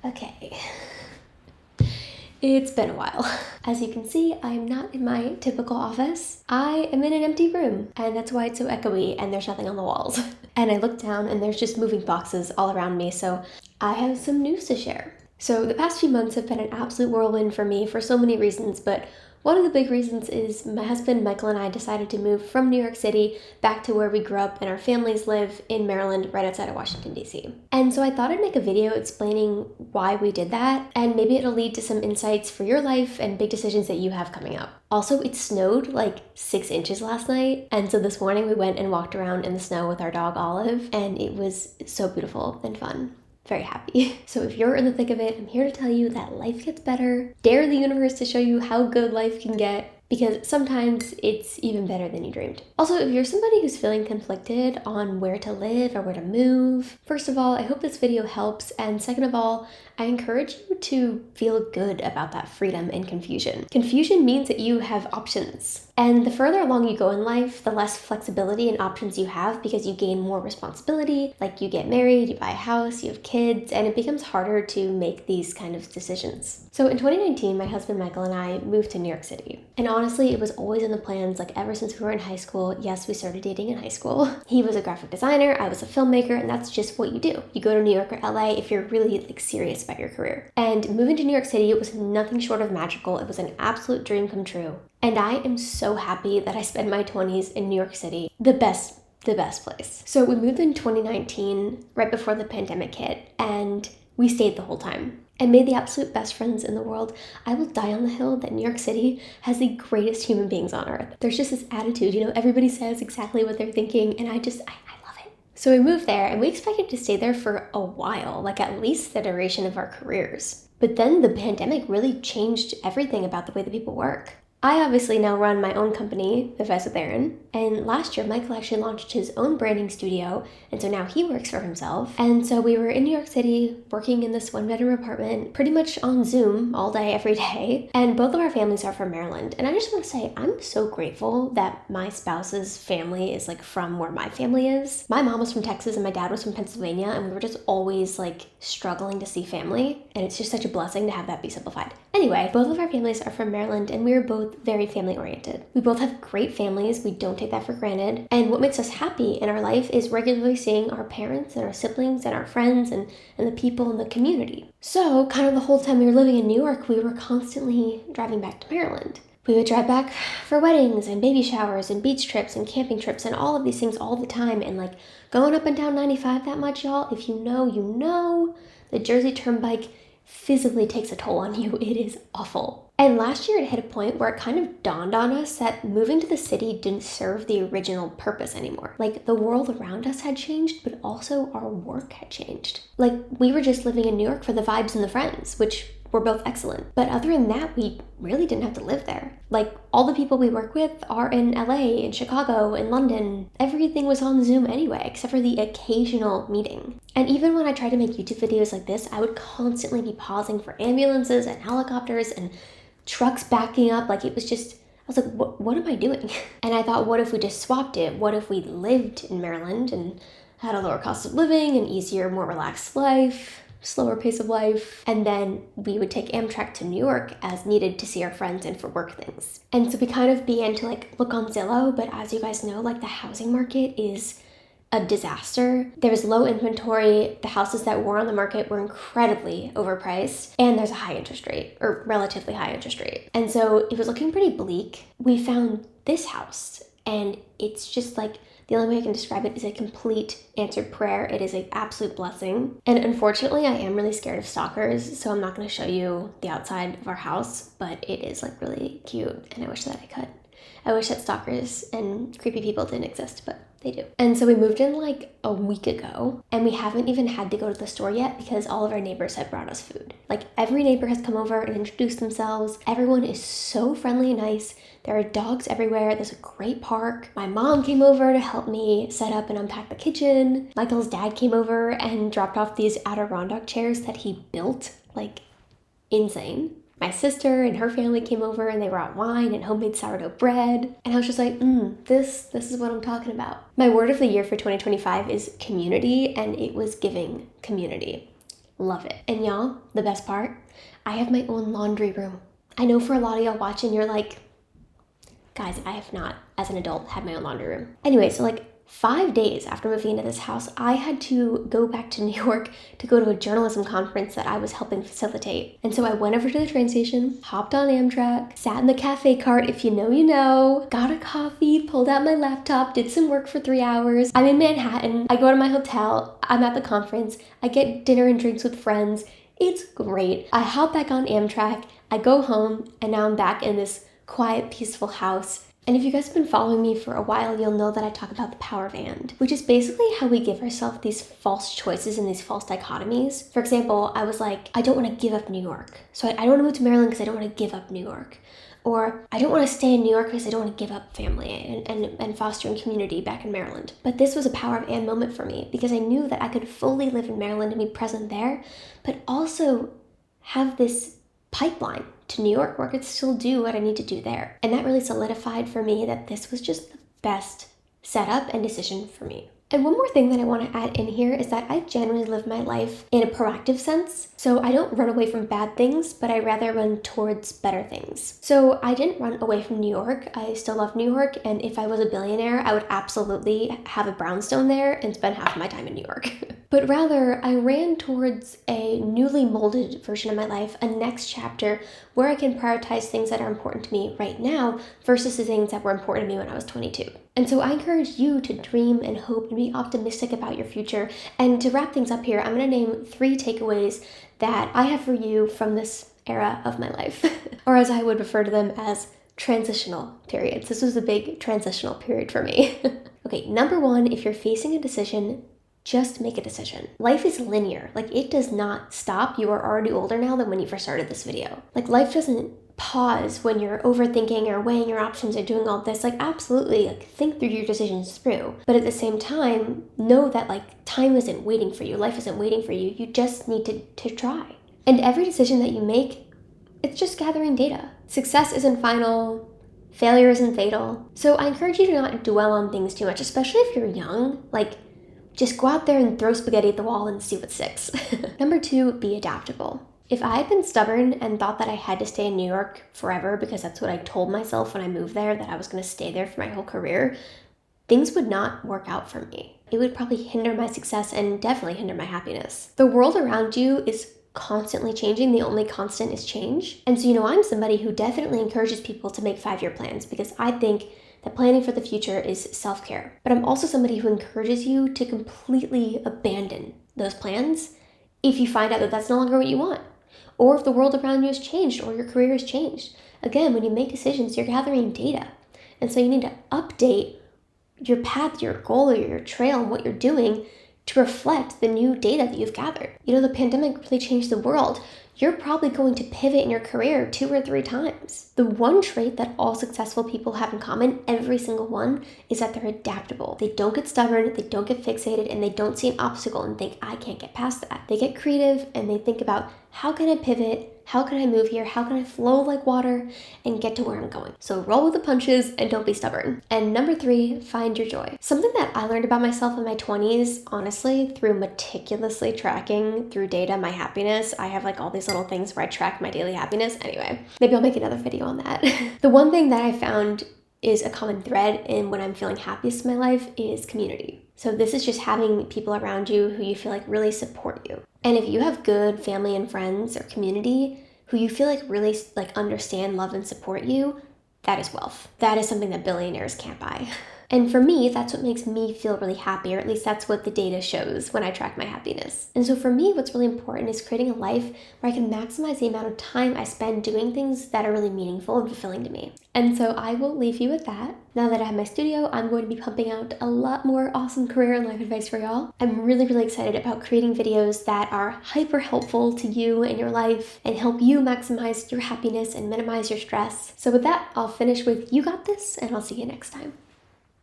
Okay. It's been a while. As you can see, I am not in my typical office. I am in an empty room, and that's why it's so echoey and there's nothing on the walls. And I look down and there's just moving boxes all around me, so I have some news to share. So the past few months have been an absolute whirlwind for me for so many reasons, but one of the big reasons is my husband Michael and I decided to move from New York City back to where we grew up and our families live in Maryland, right outside of Washington, D.C. And so I thought I'd make a video explaining why we did that, and maybe it'll lead to some insights for your life and big decisions that you have coming up. Also, it snowed like 6 inches last night, and so this morning we went and walked around in the snow with our dog Olive, and it was so beautiful and fun. Very happy. So if you're in the thick of it, I'm here to tell you that life gets better. Dare the universe to show you how good life can get, because sometimes it's even better than you dreamed. Also, if you're somebody who's feeling conflicted on where to live or where to move, first of all, I hope this video helps, and second of all, I encourage you to feel good about that freedom and confusion. Confusion means that you have options. And the further along you go in life, the less flexibility and options you have because you gain more responsibility, like you get married, you buy a house, you have kids, and it becomes harder to make these kind of decisions. So in 2019, my husband Michael and I moved to New York City. And honestly, it was always in the plans, like ever since we were in high school. Yes, we started dating in high school. He was a graphic designer, I was a filmmaker, and that's just what you do. You go to New York or LA if you're really serious about your career. And moving to New York City, it was nothing short of magical. It was an absolute dream come true. And I am so happy that I spent my 20s in New York City, the best place. So we moved in 2019, right before the pandemic hit, and we stayed the whole time and made the absolute best friends in the world. I will die on the hill that New York City has the greatest human beings on earth. There's just this attitude, everybody says exactly what they're thinking, and I love it. So we moved there, and we expected to stay there for a while, like at least the duration of our careers. But then the pandemic really changed everything about the way that people work. I obviously now run my own company, Advice with Erin, and last year Michael actually launched his own branding studio, and so now he works for himself. And so we were in New York City working in this one-bedroom apartment, pretty much on Zoom all day, every day, and both of our families are from Maryland. And I just want to say, I'm so grateful that my spouse's family is like from where my family is. My mom was from Texas and my dad was from Pennsylvania, and we were just always like struggling to see family, and it's just such a blessing to have that be simplified. Anyway, both of our families are from Maryland, and we are both very family oriented. We both have great families. We don't take that for granted. And what makes us happy in our life is regularly seeing our parents and our siblings and our friends and the people in the community. So kind of the whole time we were living in New York, we were constantly driving back to Maryland. We would drive back for weddings and baby showers and beach trips and camping trips and all of these things all the time. And like going up and down 95 that much, y'all, if you know, the Jersey Turnpike physically takes a toll on you. It is awful. And last year it hit a point where it kind of dawned on us that moving to the city didn't serve the original purpose anymore. Like the world around us had changed, but also our work had changed. Like we were just living in New York for the vibes and the friends, which were both excellent. But other than that, we really didn't have to live there. Like all the people we work with are in LA, in Chicago, in London. Everything was on Zoom anyway, except for the occasional meeting. And even when I tried to make YouTube videos like this, I would constantly be pausing for ambulances and helicopters and trucks backing up. Like it was just, I was like, what am I doing? And I thought, what if we just swapped it? What if we lived in Maryland and had a lower cost of living, an easier, more relaxed life, slower pace of life, and then we would take Amtrak to New York as needed to see our friends and for work things. And so we kind of began to like look on Zillow, but as you guys know, like the housing market is a disaster. There's low inventory, the houses that were on the market were incredibly overpriced, and there's a high interest rate, or relatively high interest rate. And so it was looking pretty bleak. We found this house, and it's just like, the only way I can describe it is a complete answered prayer. It is an absolute blessing. And unfortunately, I am really scared of stalkers, so I'm not going to show you the outside of our house, but it is like really cute, and I wish that I could. I wish that stalkers and creepy people didn't exist, but they do. And so we moved in like a week ago, and we haven't even had to go to the store yet because all of our neighbors have brought us food. Like every neighbor has come over and introduced themselves. Everyone is so friendly and nice. There are dogs everywhere. There's a great park. My mom came over to help me set up and unpack the kitchen. Michael's dad came over and dropped off these Adirondack chairs that he built, like insane. My sister and her family came over and they brought wine and homemade sourdough bread. And I was just like, this is what I'm talking about. My word of the year for 2025 is community, and it was giving community. love it. And y'all, the best part, I have my own laundry room. I know for a lot of y'all watching, you're like, guys, I have not, as an adult, had my own laundry room. Anyway, so like 5 days after moving into this house, I had to go back to New York to go to a journalism conference that I was helping facilitate. And so I went over to the train station, hopped on Amtrak, sat in the cafe cart, if you know, you know, got a coffee, pulled out my laptop, did some work for 3 hours. I'm in Manhattan. I go to my hotel. I'm at the conference. I get dinner and drinks with friends. It's great. I hop back on Amtrak. I go home, and now I'm back in this quiet, peaceful house. And if you guys have been following me for a while, you'll know that I talk about the power of and, which is basically how we give ourselves these false choices and these false dichotomies. For example, I was like, I don't want to give up New York. So I don't want to move to Maryland because I don't want to give up New York. Or I don't want to stay in New York because I don't want to give up family and fostering community back in Maryland. But this was a power of and moment for me because I knew that I could fully live in Maryland and be present there, but also have this pipeline to New York where I could still do what I need to do there. And that really solidified for me that this was just the best setup and decision for me. And one more thing that I want to add in here is that I generally live my life in a proactive sense. So I don't run away from bad things, but I rather run towards better things. So I didn't run away from New York. I still love New York. And if I was a billionaire, I would absolutely have a brownstone there and spend half of my time in New York. But rather, I ran towards a newly molded version of my life, a next chapter where I can prioritize things that are important to me right now versus the things that were important to me when I was 22. And so I encourage you to dream and hope and be optimistic about your future. And to wrap things up here, I'm going to name 3 takeaways that I have for you from this era of my life, or as I would refer to them as transitional periods. This was a big transitional period for me. Okay, number 1, if you're facing a decision, just make a decision. Life is linear. Like, it does not stop. You are already older now than when you first started this video. Like, life doesn't pause when you're overthinking or weighing your options or doing all this. Like, absolutely, like, think through your decisions through. But at the same time, know that, like, time isn't waiting for you. Life isn't waiting for you. You just need to try. And every decision that you make, it's just gathering data. Success isn't final. Failure isn't fatal. So I encourage you to not dwell on things too much, especially if you're young. Like, just go out there and throw spaghetti at the wall and see what sticks. Number 2, be adaptable. If I had been stubborn and thought that I had to stay in New York forever because that's what I told myself when I moved there, that I was going to stay there for my whole career, things would not work out for me. It would probably hinder my success and definitely hinder my happiness. The world around you is constantly changing. The only constant is change. And so, I'm somebody who definitely encourages people to make 5-year plans because I think that planning for the future is self-care. But I'm also somebody who encourages you to completely abandon those plans if you find out that that's no longer what you want, or if the world around you has changed or your career has changed. Again, when you make decisions, you're gathering data. And so you need to update your path, your goal, or your trail, and what you're doing to reflect the new data that you've gathered. The pandemic really changed the world. You're probably going to pivot in your career 2 or 3 times. The one trait that all successful people have in common, every single one, is that they're adaptable. They don't get stubborn, they don't get fixated, and they don't see an obstacle and think, I can't get past that. They get creative and they think about, how can I pivot? How can I move here? How can I flow like water and get to where I'm going? So roll with the punches and don't be stubborn. And number 3, find your joy. Something that I learned about myself in my 20s, honestly, through meticulously tracking through data my happiness. I have like all these little things where I track my daily happiness. Anyway, maybe I'll make another video on that. The one thing that I found is a common thread in when I'm feeling happiest in my life is community. So this is just having people around you who you feel like really support you. And if you have good family and friends or community who you feel like really like understand, love, and support you, that is wealth. That is something that billionaires can't buy. And for me, that's what makes me feel really happy, or at least that's what the data shows when I track my happiness. And so for me, what's really important is creating a life where I can maximize the amount of time I spend doing things that are really meaningful and fulfilling to me. And so I will leave you with that. Now that I have my studio, I'm going to be pumping out a lot more awesome career and life advice for y'all. I'm really, really excited about creating videos that are hyper helpful to you in your life and help you maximize your happiness and minimize your stress. So with that, I'll finish with you got this, and I'll see you next time.